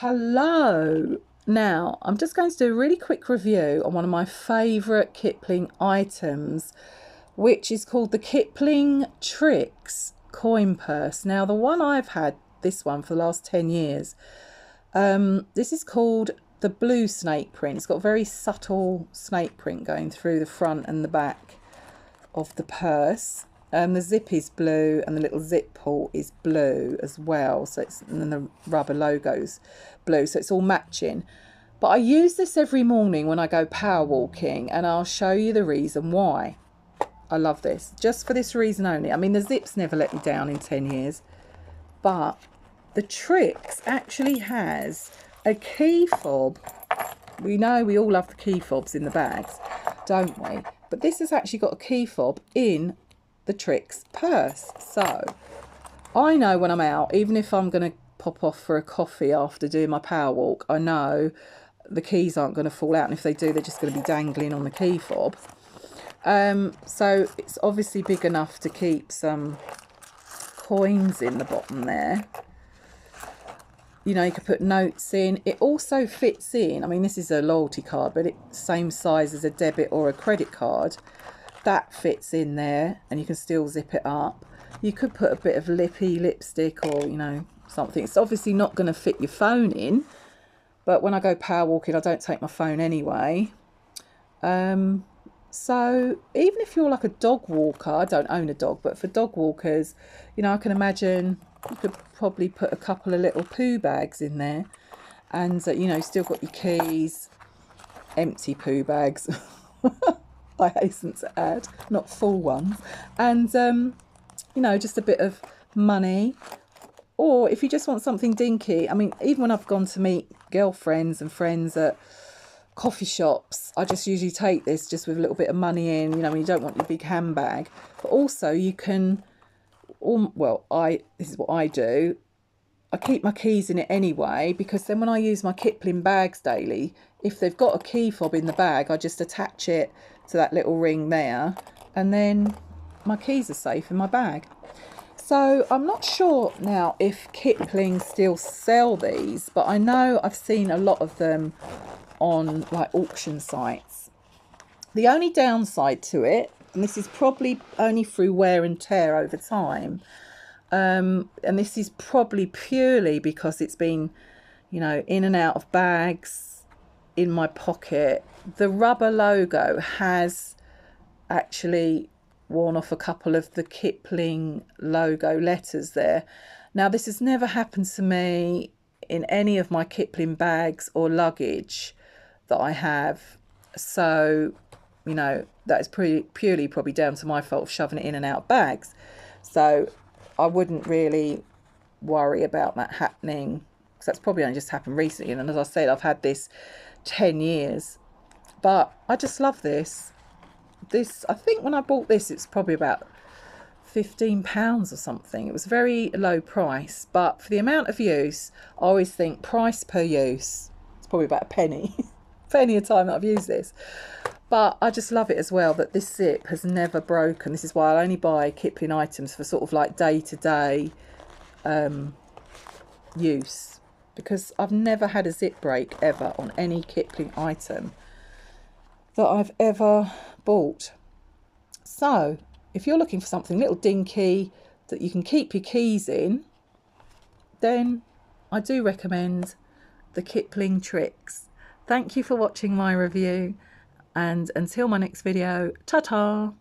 Hello. Now, I'm just going to do a really quick review on one of my favourite Kipling items, which is called the Kipling Trix coin purse. Now, the one I've had, this one, for the last 10 years, this is called the blue snake print. It's got a very subtle snake print going through the front and the back of the purse. The zip is blue and the little zip pull is blue as well, so it's, and then the rubber logo's blue, so it's all matching. But I use this every morning when I go power walking, and I'll show you the reason why I love this, just for this reason only. I mean, the zips never let me down in 10 years, but the Trix actually has a key fob. We know we all love the key fobs in the bags, don't we? But this has actually got a key fob in the Trix purse. So I know when I'm out, even if I'm going to pop off for a coffee after doing my power walk, I know the keys aren't going to fall out, and if they do, they're just going to be dangling on the key fob. So it's obviously big enough to keep some coins in the bottom there. You know, you could put notes in. It also fits in, I mean, this is a loyalty card, but it's same size as a debit or a credit card. That fits in there, and you can still zip it up. You could put a bit of lipstick or, you know, something. It's obviously not going to fit your phone in, but when I go power walking, I don't take my phone anyway. So even if you're like a dog walker, I don't own a dog, but for dog walkers, you know, I can imagine you could probably put a couple of little poo bags in there, and you know, still got your keys, empty poo bags. I hasten to add, not full ones, and you know, just a bit of money. Or if you just want something dinky, I mean, even when I've gone to meet girlfriends and friends at coffee shops, I just usually take this just with a little bit of money in, you know, when you don't want your big handbag. But also you can, well, this is what I do, I keep my keys in it anyway, because then when I use my Kipling bags daily, if they've got a key fob in the bag, I just attach it to that little ring there, and then my keys are safe in my bag. So I'm not sure now if Kipling still sell these, but I know I've seen a lot of them on like auction sites. The only downside to it, and this is probably only through wear and tear over time, and this is probably purely because it's been, you know, in and out of bags, in my pocket, the rubber logo has actually worn off a couple of the Kipling logo letters there. Now, this has never happened to me in any of my Kipling bags or luggage that I have, so you know, that is purely probably down to my fault of shoving it in and out of bags. So I wouldn't really worry about that happening, because that's probably only just happened recently, and as I said, I've had this 10 years. But I just love this. I think when I bought this, it's probably about £15 or something. It was very low price, but for the amount of use, I always think price per use, it's probably about a penny penny a time that I've used this. But I just love it as well that this zip has never broken. This is why I only buy Kipling items for sort of like day-to-day use, because I've never had a zip break ever on any Kipling item that I've ever bought. So if you're looking for something little dinky that you can keep your keys in, then I do recommend the Kipling Trix. Thank you for watching my review, and until my next video, ta-ta!